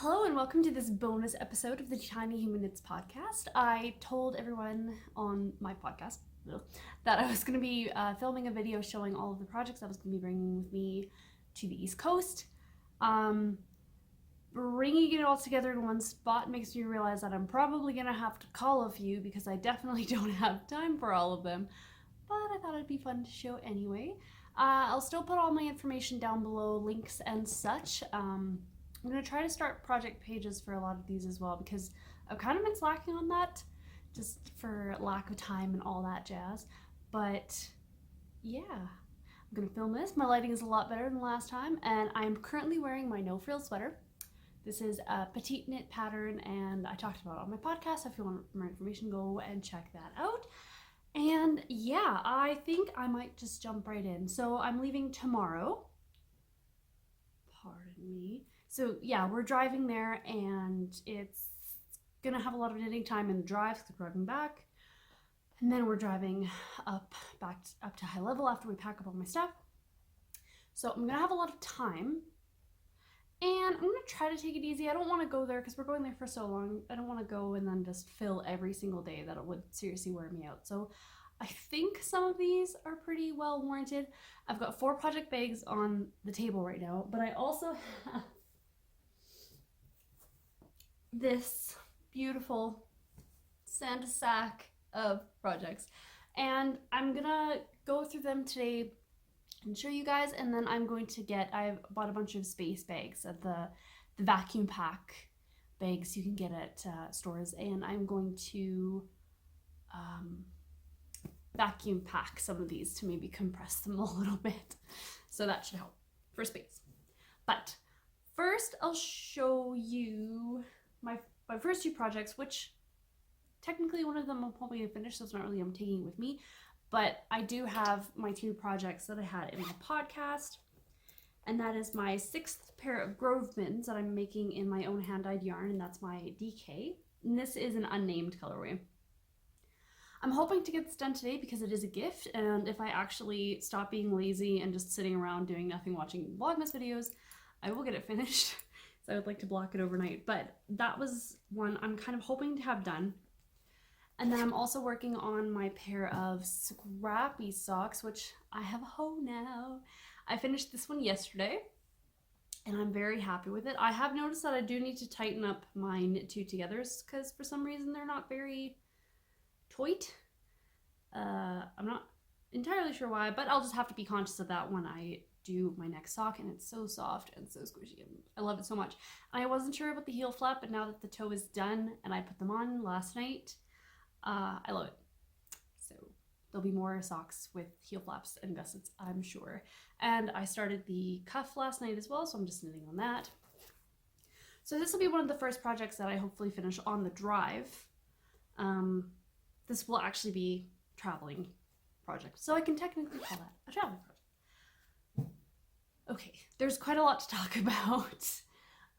Hello and welcome to this bonus episode of the Tiny Human Knits podcast. I told everyone on my podcast that I was going to be filming a video showing all of the projects I was going to be bringing with me to the East Coast. Bringing it all together in one spot makes me realize that I'm probably going to have to call a few because I definitely don't have time for all of them. But I thought it'd be fun to show anyway. I'll still put all my information down below, links and such. I'm going to try to start project pages for a lot of these as well because I've kind of been slacking on that just for lack of time and all that jazz. But yeah, I'm going to film this. My lighting is a lot better than last time, and I'm currently wearing my no-frill sweater. This is a petite knit pattern, and I talked about it on my podcast. So if you want more information, go and check that out. And yeah, I think I might just jump right in. So I'm leaving tomorrow. Pardon me. So yeah, we're driving there, and it's gonna have a lot of knitting time in the drive because we're driving back, and then we're driving up to high level after we pack up all my stuff. So I'm gonna have a lot of time, and I'm gonna try to take it easy. I don't want to go there because we're going there for so long. I don't want to go and then just fill every single day. That would seriously wear me out. So I think some of these are pretty well warranted. I've got 4 project bags on the table right now, but I also have this beautiful Santa sack of projects, and I'm gonna go through them today and show you guys, and then I'm going to I've bought a bunch of space bags of the vacuum pack bags you can get at stores, and I'm going to vacuum pack some of these to maybe compress them a little bit, so that should help for space. But first I'll show you my first 2 projects, which technically one of them will probably finish, so it's not really I'm taking with me, but I do have my 2 projects that I had in my podcast, and that is my 6th pair of Grove Mittens that I'm making in my own hand-dyed yarn, and that's my DK, and this is an unnamed colorway. I'm hoping to get this done today because it is a gift, and if I actually stop being lazy and just sitting around doing nothing watching Vlogmas videos, I will get it finished. I would like to block it overnight, but that was one I'm kind of hoping to have done. And then I'm also working on my pair of scrappy socks, which I have a hoe now. I finished this one yesterday, and I'm very happy with it. I have noticed that I do need to tighten up my knit 2 togethers because for some reason they're not very tight. I'm not entirely sure why, but I'll just have to be conscious of that when I do my next sock, and it's so soft and so squishy, and I love it so much. And I wasn't sure about the heel flap, but now that the toe is done and I put them on last night, I love it. So there'll be more socks with heel flaps and gussets, I'm sure. And I started the cuff last night as well, so I'm just knitting on that. So this will be one of the first projects that I hopefully finish on the drive. This will actually be a traveling project, so I can technically call that a traveling project. Okay, there's quite a lot to talk about.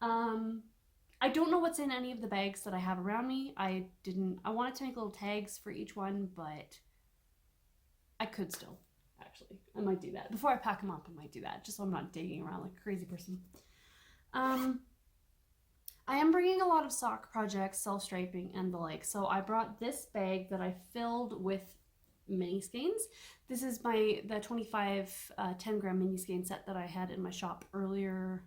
I don't know what's in any of the bags that I have around me. I wanted to make little tags for each one, but I could still, actually. I might do that. Before I pack them up, I might do that, just so I'm not digging around like a crazy person. I am bringing a lot of sock projects, self-striping, and the like. So I brought this bag that I filled with mini skeins. This is the 25 10-gram mini skein set that I had in my shop earlier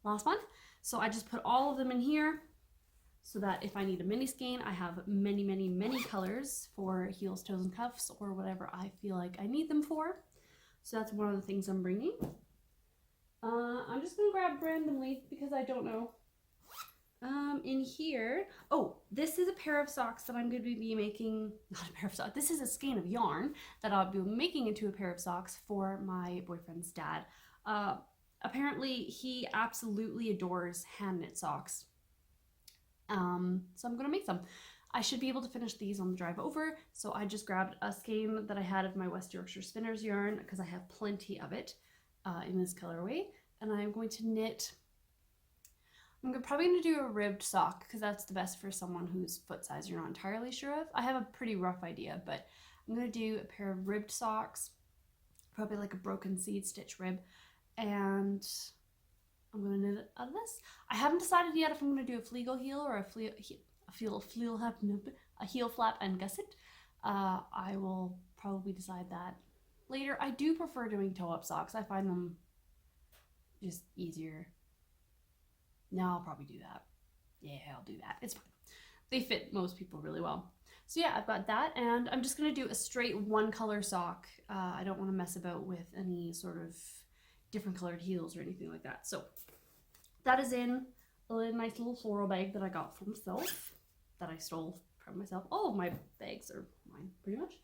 last month. So I just put all of them in here so that if I need a mini skein, I have many colors for heels, toes, and cuffs, or whatever I feel like I need them for. So that's one of the things I'm bringing. I'm just gonna grab randomly because I don't know. In here, oh, this is a pair of socks that I'm going to be making, not a pair of socks, this is a skein of yarn that I'll be making into a pair of socks for my boyfriend's dad. Apparently he absolutely adores hand knit socks. So I'm going to make some. I should be able to finish these on the drive over, so I just grabbed a skein that I had of my West Yorkshire Spinners yarn because I have plenty of it in this colorway, and I'm going to knit. I'm probably going to do a ribbed sock because that's the best for someone whose foot size you're not entirely sure of. I have a pretty rough idea, but I'm going to do a pair of ribbed socks, probably like a broken seed stitch rib, and I'm going to knit a out of this. I haven't decided yet if I'm going to do a fleagle heel or a heel flap and gusset. I will probably decide that later. I do prefer doing toe-up socks. I find them just easier. No, I'll probably do that. Yeah, I'll do that. It's fine. They fit most people really well. So yeah, I've got that, and I'm just going to do a straight one color sock. I don't want to mess about with any sort of different colored heels or anything like that. So that is in a nice little floral bag that I got for myself, that I stole from myself. All of my bags are mine, pretty much.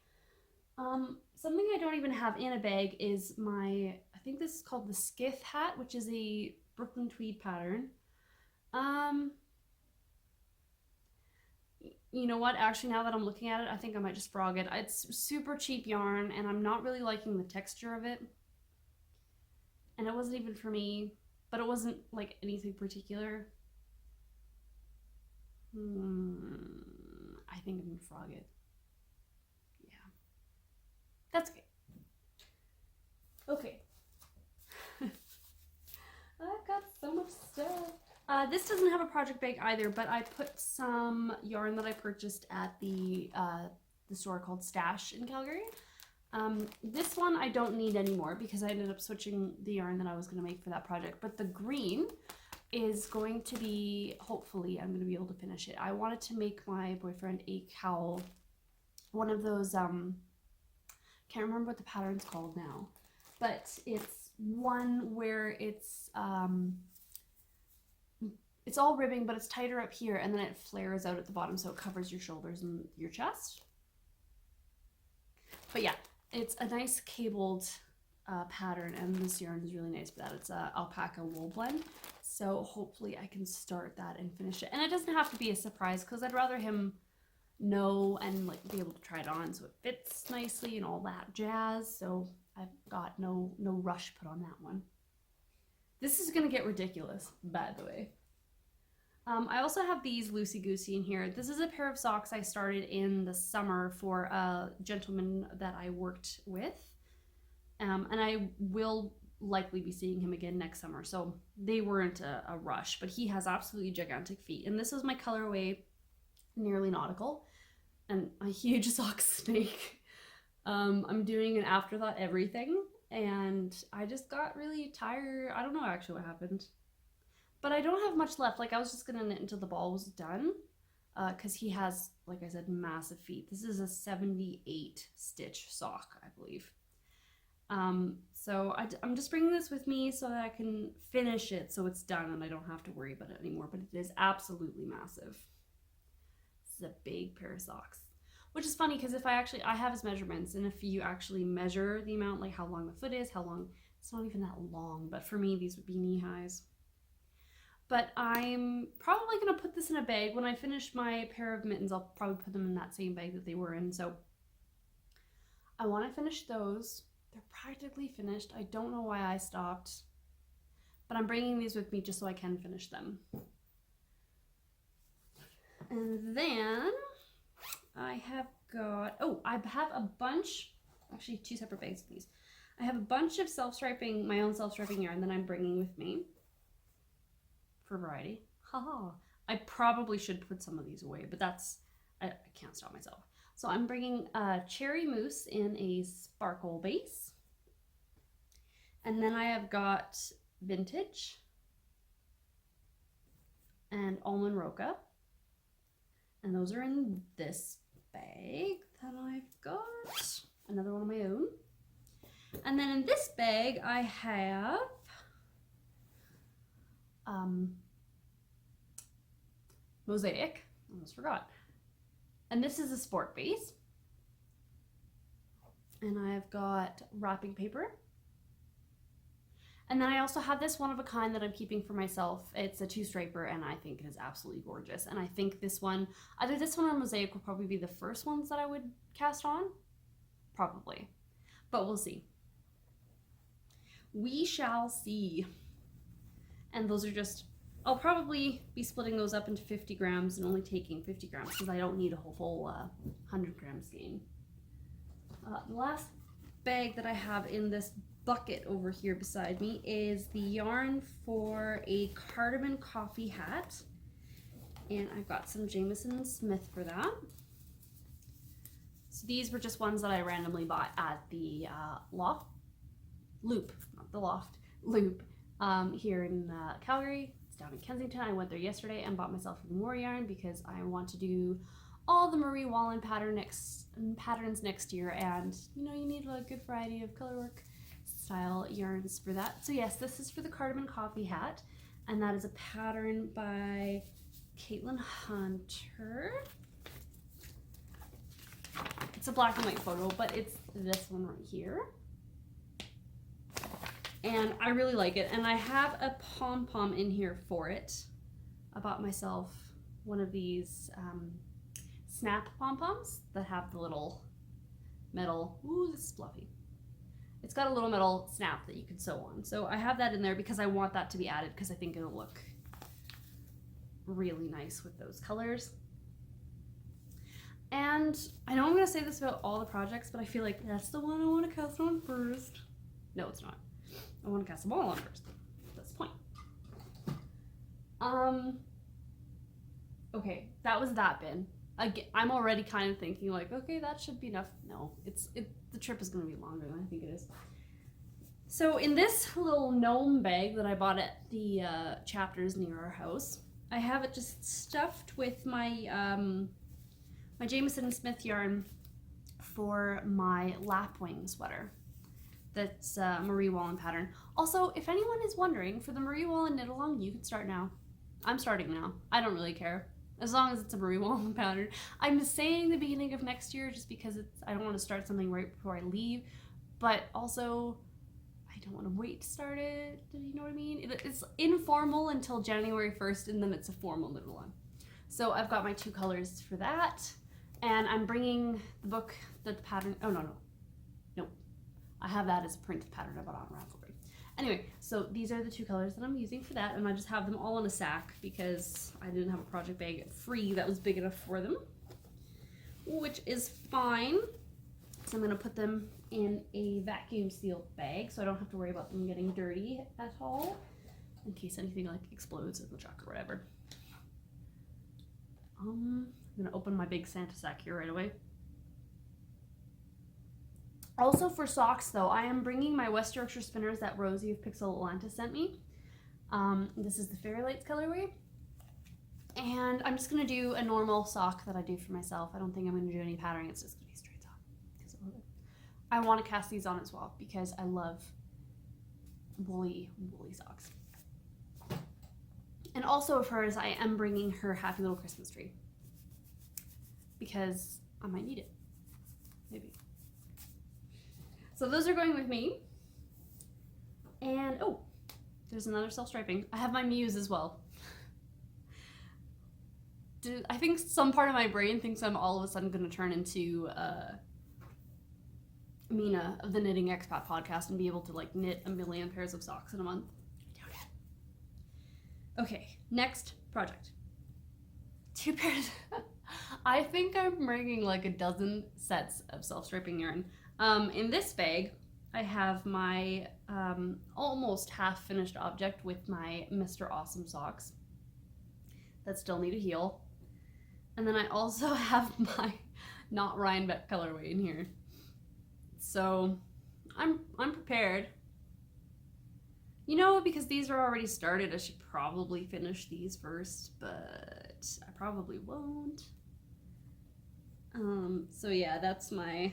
Something I don't even have in a bag is my, I think this is called the Skiff Hat, which is a Brooklyn tweed pattern. You know what, actually now that I'm looking at it, I think I might just frog it. It's super cheap yarn and I'm not really liking the texture of it. And it wasn't even for me, but it wasn't like anything particular. I think I'm gonna frog it. Yeah, that's okay. Okay. I've got so much stuff. This doesn't have a project bag either, but I put some yarn that I purchased at the store called Stash in Calgary. This one I don't need anymore because I ended up switching the yarn that I was going to make for that project. But the green is going to be, hopefully I'm going to be able to finish it. I wanted to make my boyfriend a cowl, one of those, can't remember what the pattern's called now, but it's one where it's all ribbing, but it's tighter up here and then it flares out at the bottom so it covers your shoulders and your chest. But yeah, it's a nice cabled pattern, and this yarn is really nice for that. It's a alpaca wool blend, so hopefully I can start that and finish it. And it doesn't have to be a surprise because I'd rather him know and like be able to try it on so it fits nicely and all that jazz. So I've got no rush put on that one. This is gonna get ridiculous, by the way. I also have these loosey-goosey in here. This is a pair of socks I started in the summer for a gentleman that I worked with. And I will likely be seeing him again next summer. So they weren't a rush, but he has absolutely gigantic feet. And this is my colorway, Nearly Nautical, and a huge sock snake. I'm doing an afterthought everything, and I just got really tired. I don't know actually what happened. But I don't have much left. Like I was just gonna knit until the ball was done, because he has, like I said, massive feet. This is a 78 stitch sock, I believe. So I'm just bringing this with me so that I can finish it so it's done and I don't have to worry about it anymore. But it is absolutely massive. This is a big pair of socks, which is funny because if I have his measurements, and if you actually measure the amount, like how long the foot is, how long, it's not even that long, but for me these would be knee highs. But I'm probably going to put this in a bag. When I finish my pair of mittens, I'll probably put them in that same bag that they were in. So I want to finish those. They're practically finished. I don't know why I stopped. But I'm bringing these with me just so I can finish them. And then I have got, I have a bunch, actually 2 separate bags of these. I have a bunch of self-striping, my own self-striping yarn that I'm bringing with me. For variety. Haha. I probably should put some of these away, but I can't stop myself. So I'm bringing Cherry Mousse in a sparkle base. And then I have got Vintage and Almond Roca. And those are in this bag that I've got. Another one of my own. And then in this bag I have Mosaic, almost forgot. And this is a sport base. And I've got wrapping paper. And then I also have this one of a kind that I'm keeping for myself. It's a 2-striper and I think it is absolutely gorgeous. And I think this one, either this one or Mosaic will probably be the first ones that I would cast on. Probably. But we'll see. We shall see. And those are just, I'll probably be splitting those up into 50 grams and only taking 50 grams because I don't need a whole 100 gram skein. The last bag that I have in this bucket over here beside me is the yarn for a cardamom coffee hat. And I've got some Jameson Smith for that. So these were just ones that I randomly bought at the Loft, here in Calgary. It's down in Kensington. I went there yesterday and bought myself even more yarn because I want to do all the Marie Wallen patterns next year, and you know, you need a good variety of colorwork style yarns for that. So yes, this is for the cardamom coffee hat, and that is a pattern by Caitlin Hunter. It's a black and white photo, but it's this one right here. And I really like it. And I have a pom-pom in here for it. I bought myself one of these snap pom-poms that have the little metal, ooh, this is fluffy. It's got a little metal snap that you can sew on. So I have that in there because I want that to be added because I think it'll look really nice with those colors. And I know I'm going to say this about all the projects, but I feel like that's the one I want to cast on first. No, it's not. I want to cast them all on first. That's the point. Okay, that was that bin. Again, I'm already kind of thinking like, okay, that should be enough. No, the trip is going to be longer than I think it is. So in this little gnome bag that I bought at the chapters near our house, I have it just stuffed with my my Jameson Smith yarn for my lapwing sweater. That's Marie Wallen pattern. Also, if anyone is wondering, for the Marie Wallen knit along, you can start now. I'm starting now. I don't really care. As long as it's a Marie Wallen pattern. I'm saying the beginning of next year just because I don't want to start something right before I leave, but also I don't want to wait to start it. Do you know what I mean? It's informal until January 1st, and then it's a formal knit along. So I've got my two colors for that, and I'm bringing the book that the pattern, oh no. I have that as a print pattern I bought on Ravelry. Anyway, so these are the two colors that I'm using for that, and I just have them all in a sack because I didn't have a project bag free that was big enough for them, which is fine. So I'm gonna put them in a vacuum sealed bag so I don't have to worry about them getting dirty at all in case anything like explodes in the truck or whatever. I'm gonna open my big Santa sack here right away. Also for socks though, I am bringing my West Yorkshire spinners that Rosie of Pixel Atlantis sent me. This is the Fairy Lights colorway. And I'm just gonna do a normal sock that I do for myself. I don't think I'm gonna do any patterning, it's just gonna be straight sock. Because I wanna cast these on as well because I love woolly socks. And also of hers, I am bringing her Happy Little Christmas Tree. Because I might need it, maybe. So those are going with me. And oh, there's another self-striping. I have my Muse as well. I think some part of my brain thinks I'm all of a sudden going to turn into Mina of the Knitting Expat podcast and be able to like knit 1 million pairs of socks in a month. I doubt it. Okay, next project. 2 pairs. I think I'm bringing like a dozen sets of self-striping yarn. In this bag, I have my almost half finished object with my Mr. Awesome socks that still need a heel. And then I also have my Not Rhinebeck colorway in here. So I'm prepared. You know, because these are already started, I should probably finish these first, but I probably won't. So yeah, that's my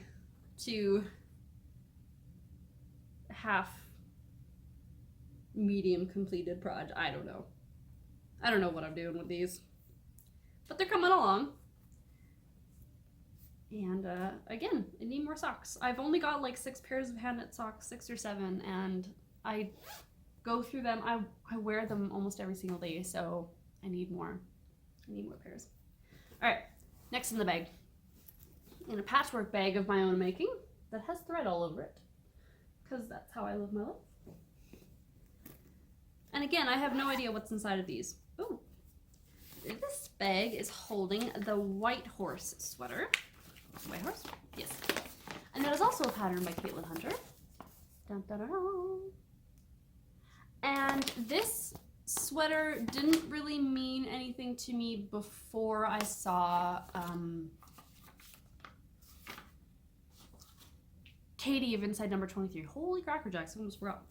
2 half medium completed project. I don't know what I'm doing with these, but they're coming along. And again, I need more socks. I've only got like 6 pairs of hand knit socks, 6 or 7, and I go through them. I wear them almost every single day, so I need more pairs. All right, next in the bag, in a patchwork bag of my own making that has thread all over it, because that's how I live my life. And again, I have no idea what's inside of these. Oh, this bag is holding the White Horse sweater. White Horse? Yes. And that is also a pattern by Caitlin Hunter. Dun, dun, dun, dun. And this sweater didn't really mean anything to me before I saw Katie of Inside Number 23. Holy Cracker Jacks, I almost forgot.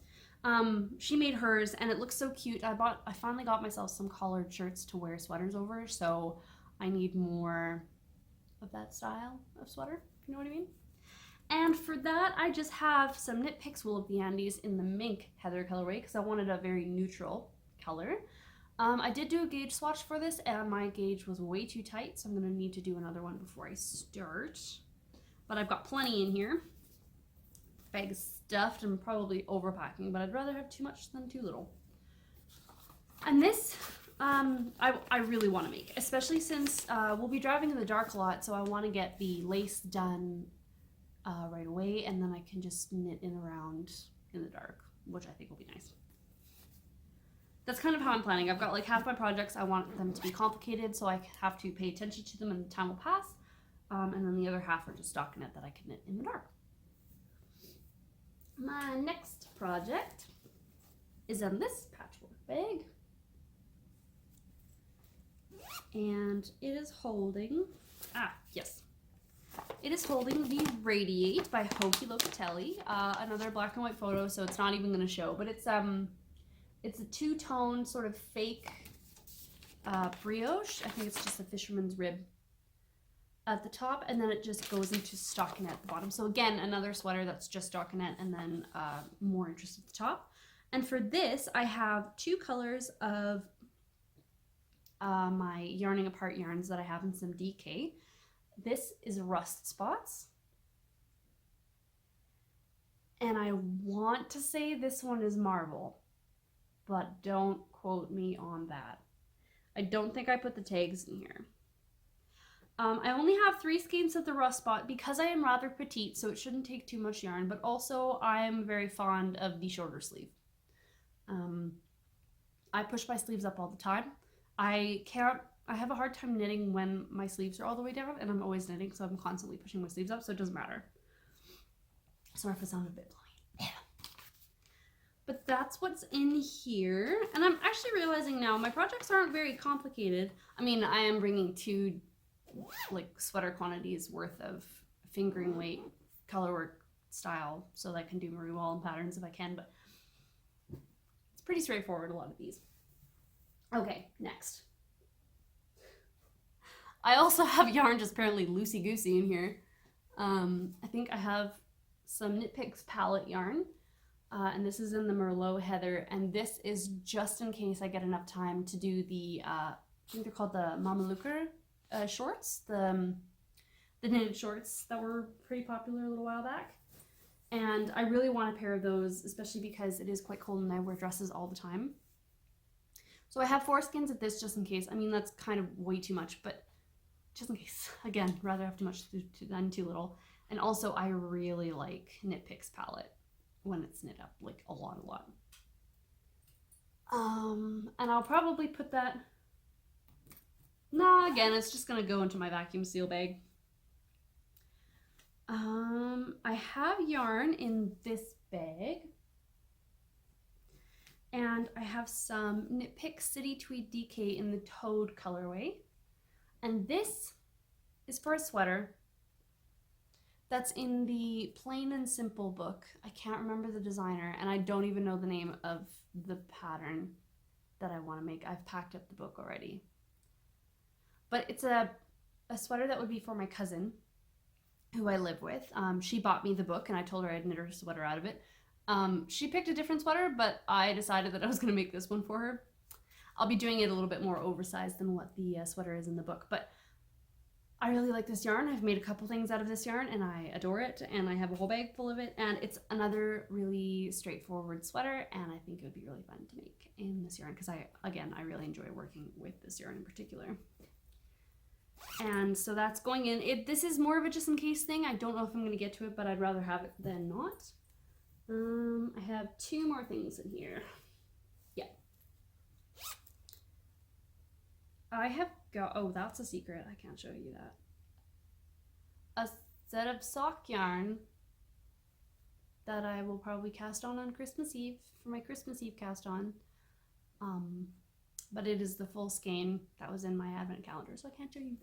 She made hers and it looks so cute. I finally got myself some collared shirts to wear sweaters over, so I need more of that style of sweater, if you know what I mean. And for that, I just have some Knit Picks Wool of the Andes in the mink heather colorway because I wanted a very neutral color. I did do a gauge swatch for this and my gauge was way too tight, so I'm going to need to do another one before I start. But I've got plenty in here. Bag is stuffed and probably overpacking, but I'd rather have too much than too little. And this, I really want to make, especially since we'll be driving in the dark a lot, so I want to get the lace done right away, and then I can just knit in around in the dark, which I think will be nice. That's kind of how I'm planning. I've got like half my projects, I want them to be complicated, so I have to pay attention to them and time will pass, and then the other half are just stockinette that I can knit in the dark. My next project is on this patchwork bag, and it is holding, it is holding the Radiate by Hoki Locatelli, another black and white photo, so it's not even going to show, but it's a two-tone sort of fake brioche. I think it's just a fisherman's rib at the top, and then it just goes into stockinette at the bottom. So again, another sweater that's just stockinette and then more interest at the top. And for this, I have two colors of my Yarning Apart yarns that I have in some DK. This is Rust Spots. And I want to say this one is Marble, but don't quote me on that. I don't think I put the tags in here. I only have 3 skeins of the Rust Spot because I am rather petite, so it shouldn't take too much yarn, but also I am very fond of the shorter sleeve. I push my sleeves up all the time. I have a hard time knitting when my sleeves are all the way down, and I'm always knitting, so I'm constantly pushing my sleeves up, so it doesn't matter. Sorry if I sound a bit blowy. But that's what's in here, and I'm actually realizing now my projects aren't very complicated. I mean, I am bringing 2 like sweater quantities worth of fingering weight colorwork style so that I can do Marie Wall patterns if I can, but it's pretty straightforward, a lot of these. Okay, next. I also have yarn just apparently loosey-goosey in here. I think I have some Knit Picks palette yarn, and this is in the Merlot Heather, and this is just in case I get enough time to do the, I think they're called the Mameluker shorts, the knitted shorts that were pretty popular a little while back. And I really want a pair of those, especially because it is quite cold and I wear dresses all the time. So I have 4 skeins of this just in case. I mean, that's kind of way too much, but just in case. Again, rather have too much than too little. And also, I really like Knit Picks palette when it's knit up, like a lot. And I'll probably put that... Nah, again, it's just gonna go into my vacuum seal bag. I have yarn in this bag. And I have some Knit Picks City Tweed DK in the Toad colorway. And this is for a sweater that's in the Plain and Simple book. I can't remember the designer, and I don't even know the name of the pattern that I want to make. I've packed up the book already. But it's a sweater that would be for my cousin, who I live with. She bought me the book, and I told her I'd knit her sweater out of it. She picked a different sweater, but I decided that I was going to make this one for her. I'll be doing it a little bit more oversized than what the sweater is in the book, but I really like this yarn. I've made a couple things out of this yarn, and I adore it, and I have a whole bag full of it, and it's another really straightforward sweater, and I think it would be really fun to make in this yarn, because I really enjoy working with this yarn in particular. And so that's going in. This is more of a just in case thing. I don't know if I'm going to get to it, but I'd rather have it than not. I have 2 more things in here. Yeah. I have got, oh, that's a secret. I can't show you that. A set of sock yarn that I will probably cast on Christmas Eve for my Christmas Eve cast on. But it is the full skein that was in my advent calendar, so I can't show you.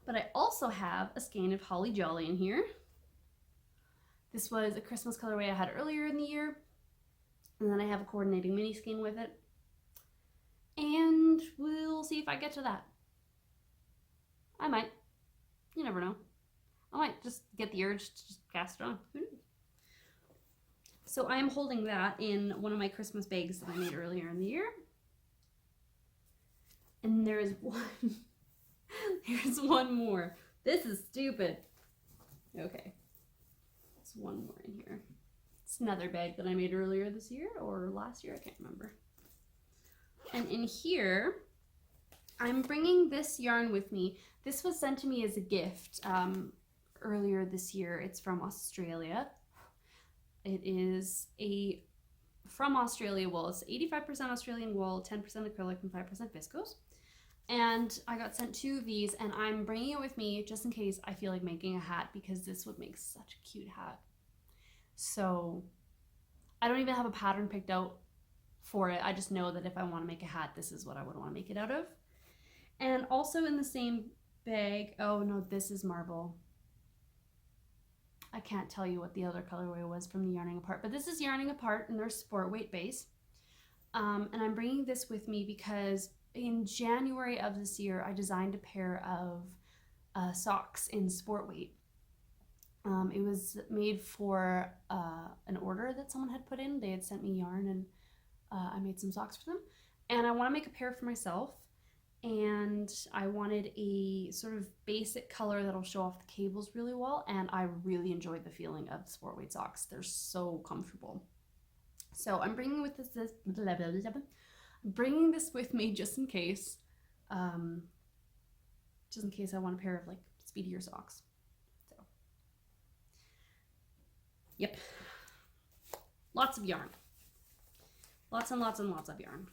But I also have a skein of Holly Jolly in here. This was a Christmas colorway I had earlier in the year. And then I have a coordinating mini skein with it. And we'll see if I get to that. I might. You never know. I might just get the urge to just cast it on. Who knows? So I am holding that in one of my Christmas bags that I made earlier in the year. And there's one more. This is stupid. Okay. There's one more in here. It's another bag that I made earlier this year or last year, I can't remember. And in here, I'm bringing this yarn with me. This was sent to me as a gift earlier this year. It's from Australia. It is from Australia wool. It's 85% Australian wool, 10% acrylic, and 5% viscose. And I got sent 2 of these, and I'm bringing it with me just in case I feel like making a hat, because this would make such a cute hat. So I don't even have a pattern picked out for it. I just know that if I want to make a hat, this is what I would want to make it out of. And also in the same bag, oh no, this is marble. I can't tell you what the other colorway was from the Yarning Apart, but this is Yarning Apart in their sport weight base. And I'm bringing this with me because in January of this year, I designed a pair of socks in sport weight. It was made for an order that someone had put in. They had sent me yarn, and I made some socks for them. And I want to make a pair for myself. And I wanted a sort of basic color that'll show off the cables really well. And I really enjoyed the feeling of the sport weight socks. They're so comfortable. So I'm bringing with this I'm bringing this with me just in case I want a pair of like speedier socks. So, yep, lots of yarn, lots and lots and lots of yarn.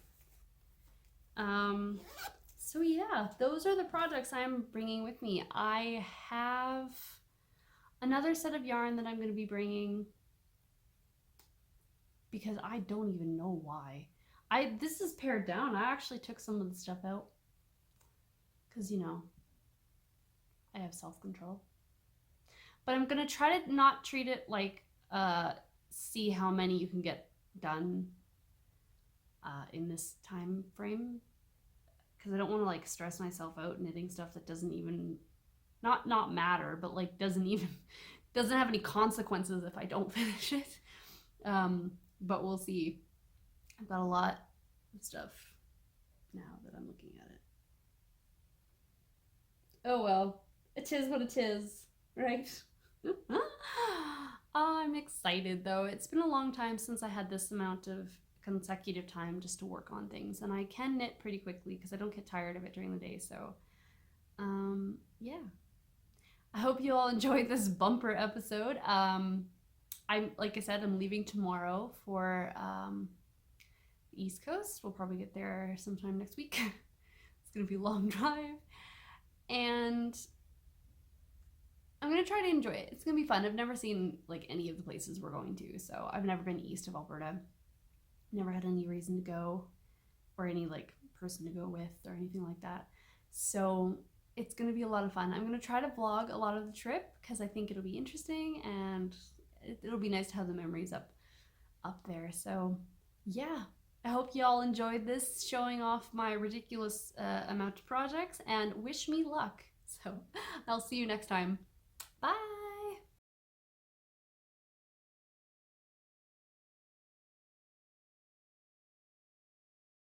So yeah, those are the projects I'm bringing with me. I have another set of yarn that I'm going to be bringing because I don't even know why. This is pared down. I actually took some of the stuff out because, you know, I have self-control. But I'm going to try to not treat it like see how many you can get done in this time frame, because I don't want to like stress myself out knitting stuff that doesn't even not matter, but like doesn't have any consequences if I don't finish it. But we'll see. I've got a lot of stuff now that I'm looking at it. Oh well, it is what it is, right? I'm excited though. It's been a long time since I had this amount of consecutive time just to work on things, and I can knit pretty quickly because I don't get tired of it during the day. So yeah, I hope you all enjoyed this bumper episode. Like I said, I'm leaving tomorrow for the East Coast. We'll probably get there sometime next week. It's gonna be a long drive, and I'm gonna try to enjoy it. It's gonna be fun. I've never seen like any of the places we're going to, so I've never been east of Alberta. Never had any reason to go or any like person to go with or anything like that. So it's gonna be a lot of fun. I'm gonna try to vlog a lot of the trip because I think it'll be interesting, and it'll be nice to have the memories up there. So yeah, I hope y'all enjoyed this showing off my ridiculous amount of projects, and wish me luck. So I'll see you next time.